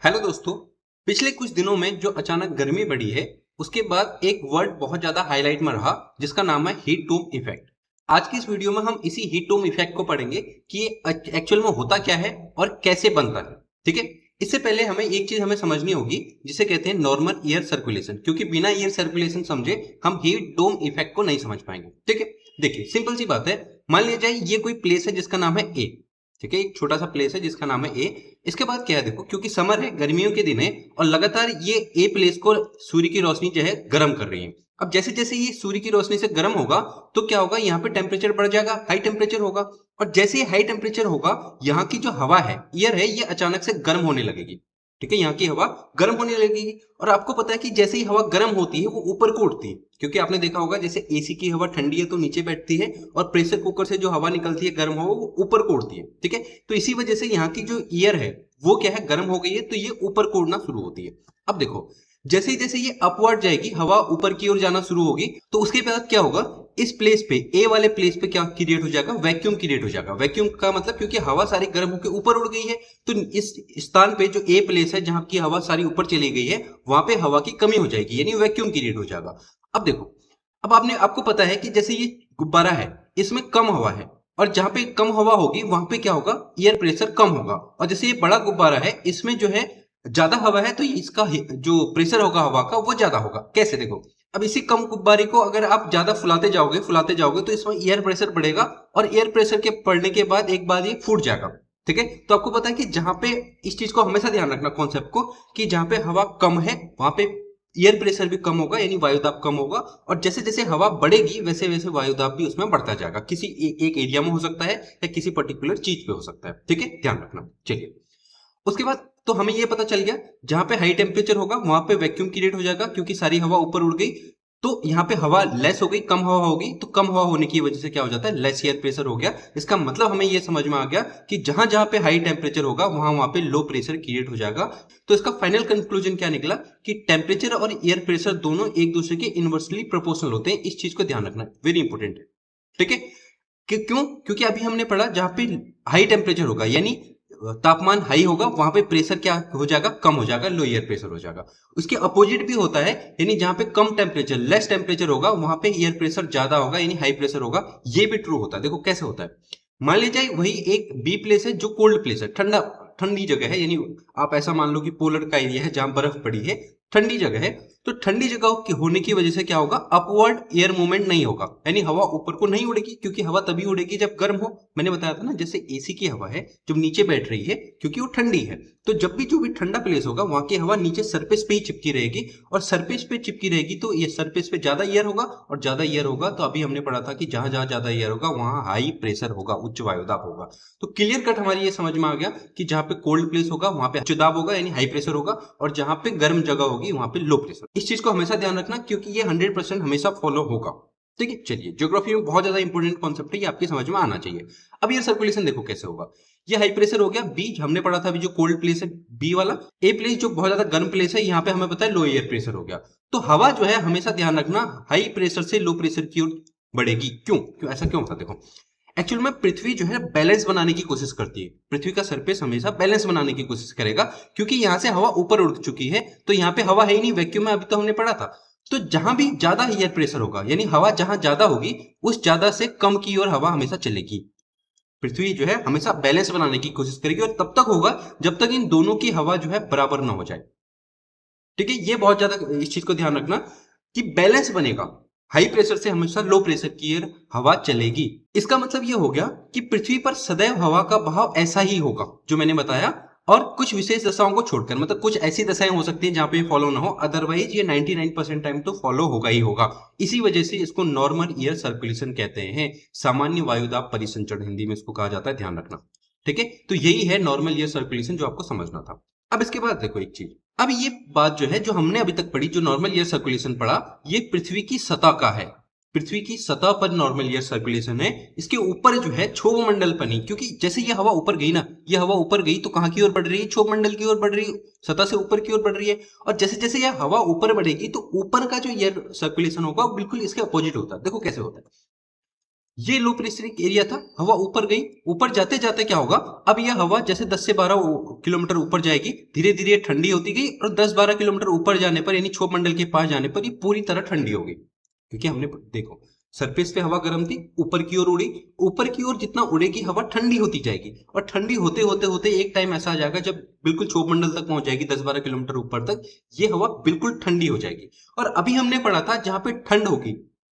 Hello दोस्तों। पिछले कुछ दिनों में जो अचानक गर्मी बढ़ी है उसके बाद एक वर्ड बहुत ज्यादा हाईलाइट में रहा जिसका नाम है हीट डोम इफेक्ट। आज की इस वीडियो में हम इसी हीट डोम इफेक्ट को पढ़ेंगे कि ये एक्चुअल में होता क्या है और कैसे बनता है। ठीक है, इससे पहले हमें एक चीज हमें समझनी होगी जिसे कहते हैं नॉर्मल एयर सर्कुलेशन, क्योंकि बिना एयर सर्कुलेशन समझे हम हीट डोम इफेक्ट को नहीं समझ पाएंगे। ठीक है, देखिए सिंपल सी बात है। मान लीजिए ये कोई प्लेस है जिसका नाम है ए। ठीक है, एक छोटा सा प्लेस है जिसका नाम है ए। इसके बाद क्या है, देखो क्योंकि समर है, गर्मियों के दिन है और लगातार ये ए प्लेस को सूर्य की रोशनी जो है गर्म कर रही है। अब जैसे जैसे ये सूर्य की रोशनी से गर्म होगा तो क्या होगा, यहाँ पे टेम्परेचर बढ़ जाएगा, हाई टेम्परेचर होगा। और जैसे ही हाई टेम्परेचर होगा यहाँ की जो हवा है, एयर है, ये अचानक से गर्म होने लगेगी। ठीक है, यहाँ की हवा गर्म होने लगेगी। और आपको पता है कि जैसे ही हवा गर्म होती है वो ऊपर को उठती है, क्योंकि आपने देखा होगा जैसे एसी की हवा ठंडी है तो नीचे बैठती है और प्रेशर कुकर से जो हवा निकलती है गर्म हवा वो ऊपर को उड़ती है। ठीक है, तो इसी वजह से यहाँ की जो एयर है वो क्या है, गर्म हो गई है तो ये ऊपर को उड़ना शुरू होती है। अब देखो जैसे ही जैसे ये अपवर्ड जाएगी, हवा ऊपर की ओर जाना शुरू होगी, तो उसके बाद क्या होगा, इस प्लेस पे ए वाले प्लेस पे क्या क्रिएट हो जाएगा, वैक्यूम क्रिएट हो जाएगा। वैक्यूम का मतलब क्योंकि हवा सारी गर्म होकर ऊपर उड़ गई है तो इस स्थान पे जो ए प्लेस है जहां की हवा सारी ऊपर चली गई है वहां पे हवा की कमी हो जाएगी, यानी वैक्यूम क्रिएट हो जाएगा। अब देखो, अब आपको पता है कि जैसे ये गुब्बारा है इसमें कम हवा है और जहां पे कम हवा होगी वहां पे क्या होगा, एयर प्रेशर कम होगा। और जैसे ये बड़ा गुब्बारा है इसमें जो है ज्यादा हवा है तो इसका जो प्रेशर होगा हवा का वो ज्यादा होगा। कैसे, देखो अब इसी कम गुब्बारे को अगर आप ज्यादा फुलाते जाओगे तो इसमें एयर प्रेशर बढ़ेगा और एयर प्रेशर के बढ़ने के बाद एक बार ये फूट जाएगा। ठीक है, तो आपको पता है कि जहां पे, इस चीज को हमेशा ध्यान रखना कॉन्सेप्ट को, कि जहां पे हवा कम है वहां पे एयर प्रेशर भी कम होगा, यानी वायुदाब कम होगा। और जैसे जैसे हवा बढ़ेगी वैसे वैसे वायुदाब भी उसमें बढ़ता जाएगा। किसी एक एरिया में हो सकता है या किसी पर्टिकुलर चीज पे हो सकता है। ठीक है, ध्यान रखना। चलिए, उसके बाद तो हमें यह पता चल गया जहां पे हाई टेम्परेचर होगा वहां पे वैक्यूम क्रिएट हो जाएगा, क्योंकि सारी हवा ऊपर उड़ गई। तो यहाँ पे हवा लेस हो गई, कम हवा होगी, तो कम हवा होने की वजह से क्या हो जाता है, लेस एयर प्रेशर हो गया। इसका मतलब हमें यह समझ में आ गया कि जहां जहां पे हाई टेम्परेचर होगा वहां वहां पे लो प्रेशर क्रिएट हो जाएगा। तो इसका फाइनल कंक्लूजन क्या निकला कि टेम्परेचर और एयर प्रेशर दोनों एक दूसरे के इनवर्सली प्रोपोर्शनल होते हैं। इस चीज को ध्यान रखना, वेरी इंपॉर्टेंट है। ठीक है, क्यों, क्योंकि अभी हमने पढ़ा जहां पे हाई टेम्परेचर होगा यानी तापमान हाई होगा वहां पे प्रेशर क्या हो जाएगा, कम हो जाएगा, लो एयर प्रेशर हो जाएगा। उसके अपोजिट भी होता है, यानी जहां पे कम टेम्परेचर, लेस टेम्परेचर होगा वहां पे एयर प्रेशर ज्यादा होगा, यानी हाई प्रेशर होगा। ये भी ट्रू होता है। देखो कैसे होता है, मान लीजिए वही एक बी प्लेस है जो कोल्ड प्लेस है, ठंडा ठंडी जगह है, यानी आप ऐसा मान लो कि पोलर का एरिया है जहां बर्फ पड़ी है, ठंडी जगह है। तो ठंडी जगह के होने की वजह से क्या होगा, अपवर्ड एयर मूवमेंट नहीं होगा, यानी हवा ऊपर को नहीं उड़ेगी, क्योंकि हवा तभी उड़ेगी जब गर्म हो। मैंने बताया था ना, जैसे एसी की हवा है जब नीचे बैठ रही है क्योंकि वो ठंडी है, तो जब भी जो भी ठंडा प्लेस होगा वहां की हवा नीचे सरफेस पे ही चिपकी रहेगी, और सरफेस पे चिपकी रहेगी तो ये सरफेस पे ज्यादा एयर होगा, और ज्यादा एयर होगा तो अभी हमने पढ़ा था कि जहां जहां ज्यादा एयर होगा वहां हाई प्रेशर होगा, उच्च वायुदाब होगा। तो क्लियर कट हमारी ये समझ में आ गया कि जहां पे कोल्ड प्लेस होगा वहां पे उच्च दाब होगा यानी हाई प्रेशर होगा, और जहां पे गर्म जगह होगी वहां पे लो प्रेशर। इस चीज को हमेशा ध्यान रखना क्योंकि ये 100% हमेशा फॉलो होगा। ठीक है, चलिए, ज्योग्राफी में बहुत ज्यादा इंपॉर्टेंट कॉन्सेप्ट है, ये आपकी समझ में आना चाहिए। अब एयर सर्कुलेशन देखो कैसे होगा। ये हाई प्रेशर हो गया, बी हमने पढ़ा था अभी जो कोल्ड प्लेस है बी वाला, ए प्लेस जो बहुत ज्यादा गर्म प्लेस है यहाँ पे हमें पता है लो एयर प्रेशर हो गया। तो हवा जो है हमेशा ध्यान रखना हाई प्रेशर से लो प्रेशर की ओर बढ़ेगी। क्यों क्यों ऐसा क्यों होता है, देखो एक्चुअल में पृथ्वी जो है बैलेंस बनाने की कोशिश करती है। पृथ्वी का सरफेस हमेशा बैलेंस बनाने की कोशिश करेगा, क्योंकि यहाँ से हवा ऊपर उड़ चुकी है तो यहाँ पे हवा है ही नहीं, वैक्यूम में अभी तो हमने पढ़ा था। तो जहां भी ज्यादा एयर प्रेशर होगा यानी हवा जहां ज्यादा होगी उस ज्यादा से कम की ओर हवा हमेशा चलेगी। पृथ्वी जो है हमेशा बैलेंस बनाने की कोशिश करेगी, और तब तक होगा जब तक इन दोनों की हवा जो है बराबर ना हो जाए। ठीक है, ये बहुत ज्यादा इस चीज को ध्यान रखना कि बैलेंस बनेगा, हाई प्रेशर से हमेशा लो प्रेशर की ओर हवा चलेगी। इसका मतलब ये हो गया कि पृथ्वी पर सदैव हवा का बहाव ऐसा ही होगा जो मैंने बताया, और कुछ विशेष दशाओं को छोड़कर, मतलब कुछ ऐसी दशाएं हो सकती हैं जहां पे फॉलो ना हो, अदरवाइज ये 99% टाइम तो फॉलो होगा ही होगा। इसी वजह से इसको नॉर्मल एयर सर्कुलेशन कहते हैं, सामान्य वायुदाब परिसंचरण हिंदी में इसको कहा जाता है, ध्यान रखना। ठीक है, तो यही है नॉर्मल एयर सर्कुलेशन जो आपको समझना था। अब इसके बाद देखो एक चीज, अब ये बात जो है जो हमने अभी तक पढ़ी, जो नॉर्मल एयर सर्कुलेशन पढ़ा, ये पृथ्वी की सतह का है। पृथ्वी की सतह पर नॉर्मल एयर सर्कुलेशन है। इसके ऊपर जो है क्षोभ मंडल पनी, क्योंकि जैसे ये हवा ऊपर गई ना, ये हवा ऊपर गई तो कहां की ओर बढ़ रही है, क्षोभ मंडल की ओर बढ़ रही है, सतह से ऊपर की ओर बढ़ रही है। और जैसे जैसे यह हवा ऊपर बढ़ेगी तो ऊपर का जो एयर सर्कुलेशन होगा बिल्कुल इसके अपोजिट होता है। देखो कैसे होता है, ये लो प्रेशर एरिया था, हवा ऊपर गई, ऊपर जाते जाते क्या होगा, अब यह हवा जैसे 10 से 12 किलोमीटर ऊपर जाएगी, धीरे धीरे ठंडी होती गई और 10-12 किलोमीटर ऊपर जाने पर यानी क्षोभ मंडल के पास जाने पर ये पूरी तरह ठंडी हो गई। क्योंकि हमने देखो सरफेस पे हवा गर्म थी, ऊपर की ओर उड़ी, ऊपर की ओर जितना उड़ेगी हवा ठंडी होती जाएगी और ठंडी होते होते होते एक टाइम ऐसा आ जाएगा जब बिल्कुल क्षोभ मंडल तक पहुंच जाएगी, 10-12 किलोमीटर ऊपर तक ये हवा बिल्कुल ठंडी हो जाएगी। और अभी हमने पढ़ा था जहां पे ठंड होगी,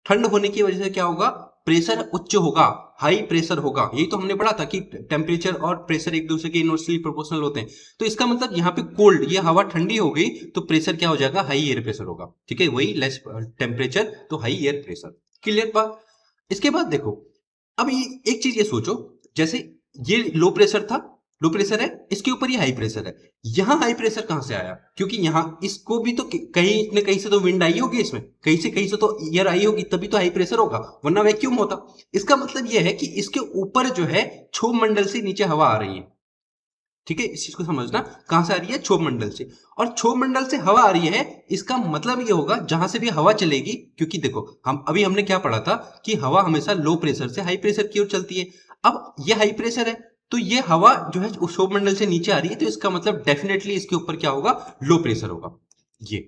ठंड होने की वजह से क्या होगा, प्रेशर उच्च होगा, हाई प्रेशर होगा। यही तो हमने पढ़ा था कि टेम्परेचर और प्रेशर एक दूसरे के इनवर्सली प्रोपोर्शनल होते हैं। तो इसका मतलब यहाँ पे कोल्ड, ये हवा ठंडी हो गई तो प्रेशर क्या हो जाएगा, हाई एयर प्रेशर होगा। ठीक है, वही लेस टेम्परेचर तो हाई एयर प्रेशर। क्लियर बात। इसके बाद देखो, अब ये एक चीज ये सोचो, जैसे ये लो प्रेशर था, लो प्रेशर है, इसके ऊपर ये हाई प्रेशर है। यहां हाई प्रेशर कहां से आया, क्योंकि यहां इसको भी तो कहीं न कहीं से तो विंड आई होगी, इसमें कहीं से तो एयर आई होगी, तभी तो हाई प्रेशर होगा, वरना वैक्यूम होता। इसका मतलब यह है कि इसके ऊपर जो है क्षोभ मंडल से नीचे हवा आ रही है। ठीक है, इस चीज को समझना, कहां से आ रही है, क्षोभ मंडल से। और क्षोभ मंडल से हवा आ रही है, इसका मतलब ये होगा जहां से भी हवा चलेगी, क्योंकि देखो हमने क्या पढ़ा था कि हवा हमेशा लो प्रेशर से हाई प्रेशर की ओर चलती है। अब ये हाई प्रेशर है तो ये हवा जो है क्षोभ मंडल से नीचे आ रही है, तो इसका मतलब डेफिनेटली इसके ऊपर क्या होगा, लो प्रेशर होगा। ये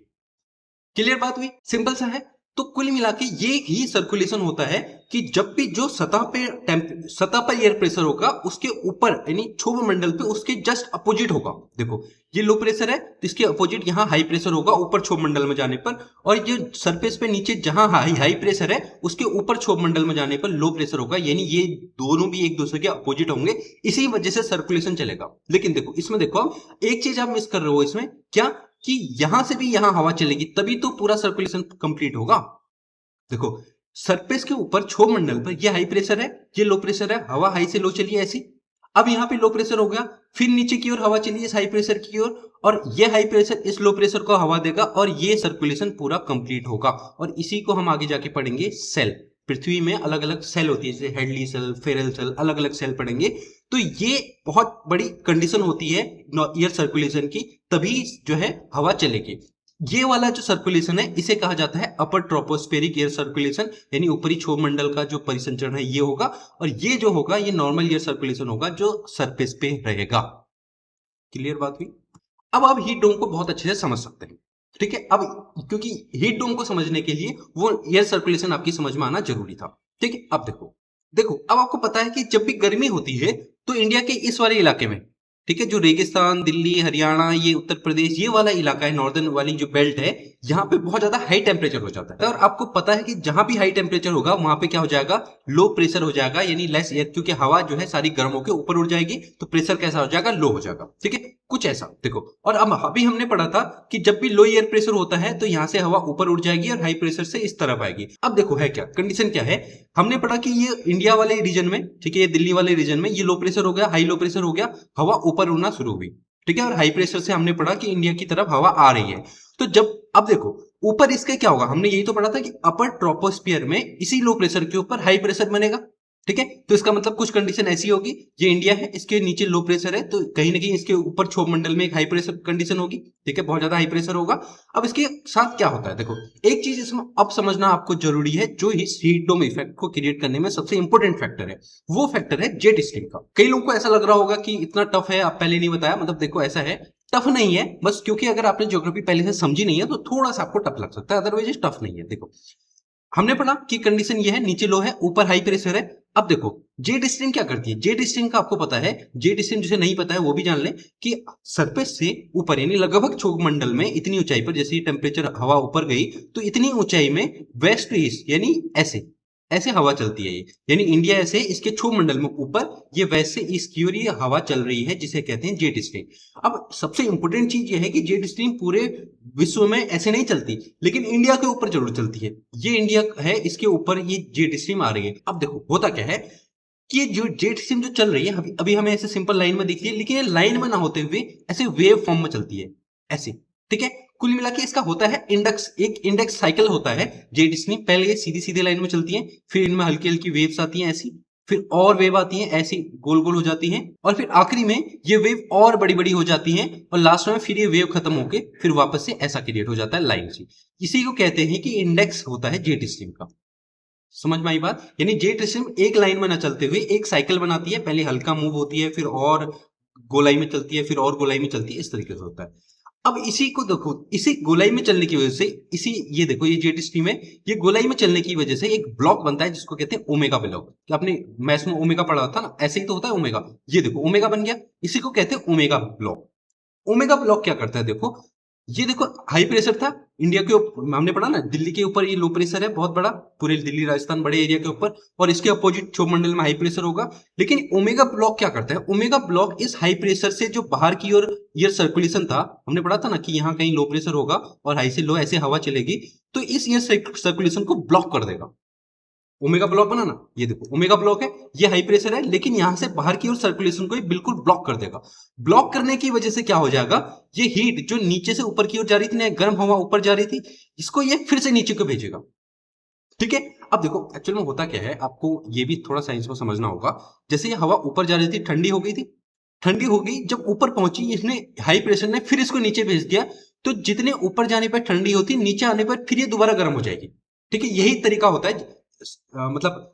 क्लियर बात हुई, सिंपल सा है। तो कुल मिला के ये ही सर्कुलेशन होता है कि जब भी जो सतह पर एयर प्रेशर होगा उसके ऊपर यानी क्षोभ मंडल पे उसके जस्ट अपोजिट होगा। देखो ये लो प्रेशर है तो इसके अपोजिट यहाँ हाई प्रेशर होगा ऊपर क्षोभ मंडल में जाने पर, और ये सरफेस पे नीचे जहां हाई प्रेशर है उसके ऊपर क्षोभ मंडल में जाने पर लो प्रेशर होगा, यानी ये दोनों भी एक दूसरे के अपोजिट होंगे, इसी वजह से सर्कुलेशन चलेगा। लेकिन देखो इसमें देखो एक चीज आप मिस कर रहे हो इसमें, क्या कि यहां से भी यहां हवा चलेगी तभी तो पूरा सर्कुलेशन कंप्लीट होगा। देखो सरफेस के ऊपर क्षोभ मंडल पर ये हाई प्रेशर है, ये लो प्रेशर है, हवा हाई से लो चली है ऐसी। अब यहां पे लो प्रेशर हो गया, फिर नीचे की ओर हवा चली इस हाई प्रेशर की ओर, और ये हाई प्रेशर इस लो प्रेशर को हवा देगा और ये सर्कुलेशन पूरा कंप्लीट होगा। और इसी को हम आगे जाके पढ़ेंगे सेल। पृथ्वी में अलग अलग सेल होती है, जैसे हेडली सेल, फेरल सेल, अलग अलग सेल पढ़ेंगे। तो ये बहुत बड़ी कंडीशन होती है एयर सर्कुलेशन की, तभी जो है हवा चलेगी। ये वाला जो सर्कुलेशन है इसे कहा जाता है अपर ट्रोपोस्फेरिक एयर सर्कुलेशन, यानी ऊपरी क्षोभ मंडल का जो परिसंचरण है ये होगा, और ये जो होगा ये नॉर्मल एयर सर्कुलेशन होगा जो सरफेस पे रहेगा। क्लियर बात हुई। अब आप हीट डोम को बहुत अच्छे से समझ सकते हैं। ठीक है, अब क्योंकि हीट डोम को समझने के लिए वो एयर सर्कुलेशन आपकी समझ में आना जरूरी था। ठीक है, अब देखो देखो अब आपको पता है कि जब भी गर्मी होती है तो इंडिया के इस वाले इलाके में, ठीक है, जो रेगिस्तान, दिल्ली, हरियाणा, ये उत्तर प्रदेश, ये वाला इलाका है, नॉर्दर्न वाली जो बेल्ट है, यहाँ पे बहुत ज्यादा हाई टेम्परेचर हो जाता है। और आपको पता है कि जहां भी हाई टेम्परेचर होगा वहां पे क्या हो जाएगा, लो प्रेशर हो जाएगा, यानी लेस एयर, क्योंकि हवा जो है सारी गर्म होकर ऊपर उड़ जाएगी तो प्रेशर कैसा हो जाएगा, लो हो जाएगा। ठीक है, कुछ ऐसा देखो। और अब अभी हमने पढ़ा था कि जब भी लो एयर प्रेशर होता है तो यहां से हवा ऊपर उड़ जाएगी और हाई प्रेशर से इस तरफ आएगी। अब देखो है क्या कंडीशन, क्या है, हमने पढ़ा कि ये इंडिया वाले रीजन में, ठीक है, ये दिल्ली वाले रीजन में ये लो प्रेशर हो गया, हाई लो प्रेशर हो गया, हवा ऊपर उड़ना शुरू हुई। ठीक है, और हाई प्रेशर से हमने पढ़ा कि इंडिया की तरफ हवा आ रही है। तो जब अब देखो ऊपर इसके क्या होगा, हमने यही तो पढ़ा था कि अपर ट्रोपोस्फियर में इसी लो प्रेशर के ऊपर हाई प्रेशर बनेगा। ठीक है, तो इसका मतलब कुछ कंडीशन ऐसी होगी, ये इंडिया है, इसके नीचे लो प्रेशर है, तो कहीं ना कहीं इसके ऊपर क्षोभ मंडल में एक हाई प्रेशर कंडीशन होगी। ठीक है, बहुत ज्यादा हाई प्रेशर होगा। अब इसके साथ क्या होता है, देखो एक चीज इसमें अब समझना आपको जरूरी है, जो इस हीट डोम इफेक्ट को क्रिएट करने में सबसे इंपॉर्टेंट फैक्टर है, वो फैक्टर है जेट स्ट्रीम का। कई लोगों को ऐसा लग रहा होगा कि इतना टफ है, आप पहले नहीं बताया, मतलब देखो ऐसा है, टफ नहीं है, बस क्योंकि अगर आपने ज्योग्राफी पहले से समझी नहीं है तो थोड़ा सा आपको टफ लग सकता है, अदरवाइज टफ नहीं है। देखो हमने पढ़ा कि कंडीशन ये है, नीचे लो है, ऊपर हाई प्रेशर है। अब देखो जेट स्ट्रीम क्या करती है, जेट स्ट्रीम का आपको पता है, जेट स्ट्रीम जिसे नहीं पता है वो भी जान ले कि सरफेस से ऊपर यानी लगभग क्षोभ मंडल में इतनी ऊंचाई पर, जैसे टेम्परेचर हवा ऊपर गई तो इतनी ऊंचाई में वेस्ट टू ईस्ट यानी ऐसे ऐसे हवा चलती है, ये यानी इंडिया ऐसे इसके क्षोभ मंडल में ऊपर, ये वैस्ट से ईस्ट की ओर ये हवा चल रही है, जिसे कहते हैं जेट स्ट्रीम। अब सबसे इंपॉर्टेंट चीज ये है कि जेट स्ट्रीम पूरे विश्व में ऐसे नहीं चलती, लेकिन इंडिया के ऊपर जरूर चलती है। ये इंडिया है, इसके ऊपर ये जेट स्ट्रीम आ रही है। अब देखो होता क्या है कि जो जेट स्ट्रीम जो चल रही है अभी अभी हमें ऐसे सिंपल लाइन में दिखती है, लेकिन ये लाइन में ना होते हुए ऐसे वेव फॉर्म में चलती है ऐसे। ठीक है, कुल मिला के इसका होता है इंडेक्स, एक इंडेक्स साइकिल होता है जेट स्ट्रीम। पहले ये सीधी सीधी लाइन में चलती है, फिर इनमें हल्की हल्की वेव्स आती हैं ऐसी, फिर और वेव आती हैं ऐसी गोल गोल हो जाती हैं, और फिर आखिरी में ये वेव और बड़ी बड़ी हो जाती हैं, और लास्ट में फिर ये वेव खत्म होके फिर वापस से ऐसा क्रिएट हो जाता है लाइन से। इसी को कहते हैं कि इंडेक्स होता है जेट स्ट्रीम का। समझ में आई बात? यानी जेट स्ट्रीम एक लाइन में ना चलते हुए एक साइकिल बनाती है, पहले हल्का मूव होती है, फिर और गोलाई में चलती है, फिर और गोलाई में चलती है, इस तरीके से होता है। अब इसी को देखो, इसी गोलाई में चलने की वजह से, इसी ये देखो ये जेट स्ट्रीम है, ये गोलाई में चलने की वजह से एक ब्लॉक बनता है जिसको कहते हैं ओमेगा ब्लॉक। आपने मैथ्स में ओमेगा पढ़ा था ना, ऐसे ही तो होता है ओमेगा। ये देखो ओमेगा बन गया, इसी को कहते हैं ओमेगा ब्लॉक। ओमेगा ब्लॉक क्या करता है देखो, ये देखो हाई प्रेशर था इंडिया के हमने पढ़ा ना, दिल्ली के ऊपर ये लो प्रेशर है बहुत बड़ा, पूरे दिल्ली राजस्थान बड़े एरिया के ऊपर, और इसके अपोजिट क्षोभ मंडल में हाई प्रेशर होगा। लेकिन ओमेगा ब्लॉक क्या करता है, ओमेगा ब्लॉक इस हाई प्रेशर से जो बाहर की ओर एयर सर्कुलेशन था, हमने पढ़ा था ना कि यहाँ कहीं लो प्रेशर होगा और हाई से लो ऐसे हवा चलेगी, तो इस एयर सर्कुलेशन को ब्लॉक कर देगा। ओमेगा ब्लॉक बनाना, ये देखो ओमेगा ब्लॉक है, ये हाई प्रेशर है, लेकिन यहां से बाहर की ओर सर्कुलेशन को ये बिल्कुल ब्लॉक कर देगा। ब्लॉक करने की वजह से क्या हो जाएगा, ये हीट जो नीचे से ऊपर की ओर जा रही थी ना, गर्म हवा ऊपर जा रही थी, इसको ये फिर से नीचे को भेजेगा। ठीक है, अब देखो एक्चुअल में होता क्या है, आपको ये भी थोड़ा साइंस में समझना होगा। जैसे ये हवा ऊपर जा रही थी, ठंडी हो गई थी, ठंडी हो गई, जब ऊपर पहुंची इसने हाई प्रेशर ने फिर इसको नीचे भेज दिया, तो जितने ऊपर जाने पर ठंडी होती, नीचे आने पर फिर ये दोबारा गर्म हो जाएगी। ठीक है, यही तरीका होता है। मतलब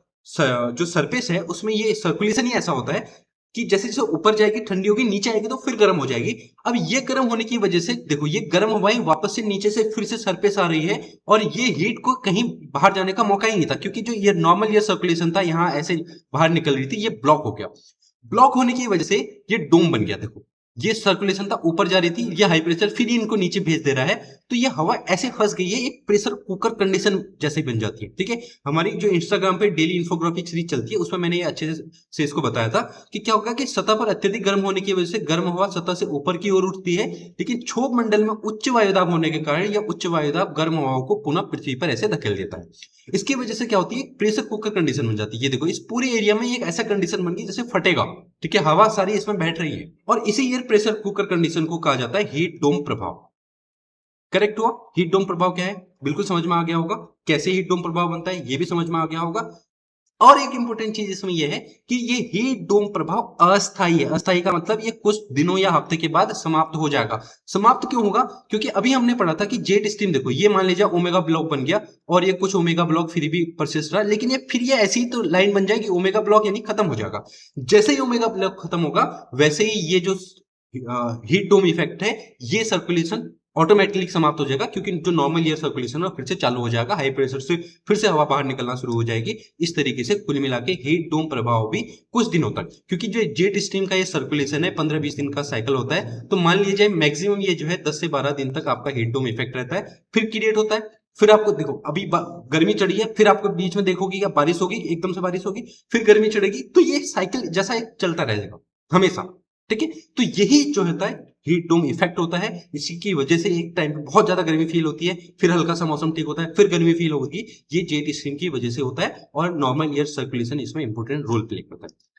जो सरफेस है उसमें ये सर्कुलेशन ही ऐसा होता है कि जैसे जैसे ऊपर जाएगी ठंडी होगी, नीचे आएगी तो फिर गर्म हो जाएगी। अब ये गर्म होने की वजह से देखो, ये गर्म हवाएं वापस से नीचे से फिर से सरफेस आ रही है, और ये हीट को कहीं बाहर जाने का मौका ही नहीं था, क्योंकि जो ये नॉर्मल एयर सर्कुलेशन था यहाँ ऐसे बाहर निकल रही थी, ये ब्लॉक हो गया। ब्लॉक होने की वजह से ये डोम बन गया। देखो ये सर्कुलेशन था, ऊपर जा रही थी, ये हाई प्रेशर फिर इनको नीचे भेज दे रहा है, तो ये हवा ऐसे फंस गई है, एक प्रेशर कुकर कंडीशन जैसे बन जाती है। ठीक है, हमारी जो इंस्टाग्राम पे डेली इन्फोग्राफिक सीरीज चलती है, उसमें मैंने ये अच्छे से इसको बताया था कि क्या होगा कि सतह पर अत्यधिक गर्म होने की वजह से गर्म हवा सतह से ऊपर की ओर उठती है, लेकिन क्षोभ मंडल में उच्च वायुदाब होने के कारण यह उच्च वायुदाब गर्म हवाओं को पुनः पृथ्वी पर ऐसे धकेल देता है। इसकी वजह से क्या होती है, प्रेशर कुकर कंडीशन बन जाती है। ये देखो इस पूरे एरिया में एक ऐसा कंडीशन बन गई जैसे फटेगा। ठीक है, हवा सारी इसमें बैठ रही है, और इसी एयर प्रेशर कुकर कंडीशन को कहा जाता है हीट डोम प्रभाव। करेक्ट हुआ? हीट डोम प्रभाव क्या है, बिल्कुल समझ में आ गया होगा। कैसे हीट डोम प्रभाव बनता है ये भी समझ में आ गया होगा। और एक इंपॉर्टेंट चीज इसमें यह है कि ये हीट डोम प्रभाव अस्थायी है। अस्थायी का मतलब ये कुछ दिनों या हफ्ते के बाद समाप्त हो जाएगा। समाप्त क्यों होगा, क्योंकि अभी हमने पढ़ा था कि जेट स्ट्रीम, देखो ये मान लीजिए ओमेगा ब्लॉक बन गया, और ये कुछ ओमेगा ब्लॉक फिर भी परसिस्ट रहा, लेकिन ये फिर ये ऐसी तो लाइन बन जाएगी, ओमेगा ब्लॉक यानी खत्म हो जाएगा। जैसे ही ओमेगा ब्लॉक खत्म होगा, वैसे ही ये जो हीट डोम इफेक्ट है, ये सर्कुलेशन ऑटोमेटिकली समाप्त हो जाएगा, क्योंकि जो नॉर्मल एयर सर्कुलेशन है फिर से चालू हो जाएगा, हाई प्रेशर से फिर से हवा बाहर निकलना शुरू हो जाएगी। इस तरीके से कुल मिला के हीट डोम प्रभाव भी कुछ दिनों तक, क्योंकि जो जेट स्ट्रीम का ये सर्कुलेशन है 15-20 दिन का साइकिल होता है, तो मान लीजिए मैक्सिमम ये जो है 10 से 12 दिन तक आपका हीट डोम इफेक्ट रहता है, फिर क्रिएट होता है। फिर आपको देखो अभी गर्मी चढ़ी है, फिर आपको बीच में देखोगे या बारिश होगी, एकदम से बारिश होगी, फिर गर्मी चढ़ेगी, तो ये साइकिल जैसा एक चलता रहेगा हमेशा। ठीक है, तो यही जो होता है हीट डोम इफेक्ट होता है। इसी की वजह से एक टाइम पे बहुत ज्यादा गर्मी फील होती है, फिर हल्का सा मौसम ठीक होता है, फिर गर्मी फील होगी। ये जेट स्ट्रीम की वजह से होता है, और नॉर्मल एयर सर्कुलेशन इसमें इंपॉर्टेंट रोल प्ले करता है।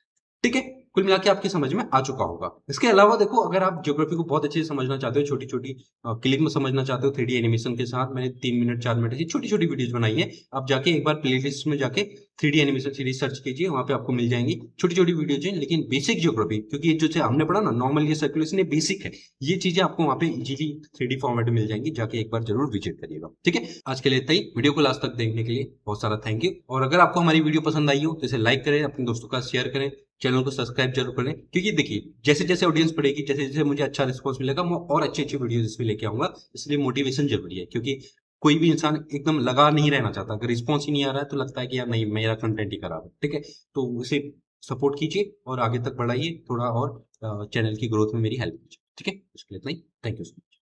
ठीक है, कुल मिला के आपकी समझ में आ चुका होगा। इसके अलावा देखो, अगर आप ज्योग्राफी को बहुत अच्छे से समझना चाहते हो, छोटी छोटी क्लिप में समझना चाहते हो 3D एनिमेशन के साथ, मैंने 3 मिनट 4 मिनट की छोटी छोटी वीडियोज बनाई है। आप जाके एक बार प्लेलिस्ट में जाके 3D एनिमेशन सीरीज सर्च कीजिए, वहां पे आपको मिल जाएंगी छोटी छोटी वीडियोज हैं, लेकिन बेसिक ज्योग्राफी, क्योंकि ये जो हमने पढ़ा ना नॉर्मल ये सर्कुलेशन, ये बेसिक है, ये चीजें आपको वहां पे इजीली 3D फॉर्मेट में मिल जाएंगी। जाके एक बार जरूर विजिट करिएगा। ठीक है, आज के लिए इतना ही। वीडियो को लास्ट तक देखने के लिए बहुत सारा थैंक यू। और अगर आपको हमारी वीडियो पसंद आई हो तो इसे लाइक करें, अपने दोस्तों का शेयर करें, चैनल को सब्सक्राइब जरूर करें, क्योंकि देखिए जैसे जैसे ऑडियंस बढ़ेगी, जैसे जैसे मुझे अच्छा रिस्पॉन्स मिलेगा, मैं और अच्छी अच्छी वीडियोस इसमें लेके आऊंगा। इसलिए मोटिवेशन जरूरी है, क्योंकि कोई भी इंसान एकदम लगा नहीं रहना चाहता। अगर रिस्पॉन्स ही नहीं आ रहा है तो लगता है कि यार नहीं, मेरा कंटेंट ही खराब है। ठीक है, तो उसे सपोर्ट कीजिए और आगे तक बढ़ाइए थोड़ा, और चैनल की ग्रोथ में मेरी हेल्प कीजिए। ठीक है, उसके लिए इतना ही। Thank you so much.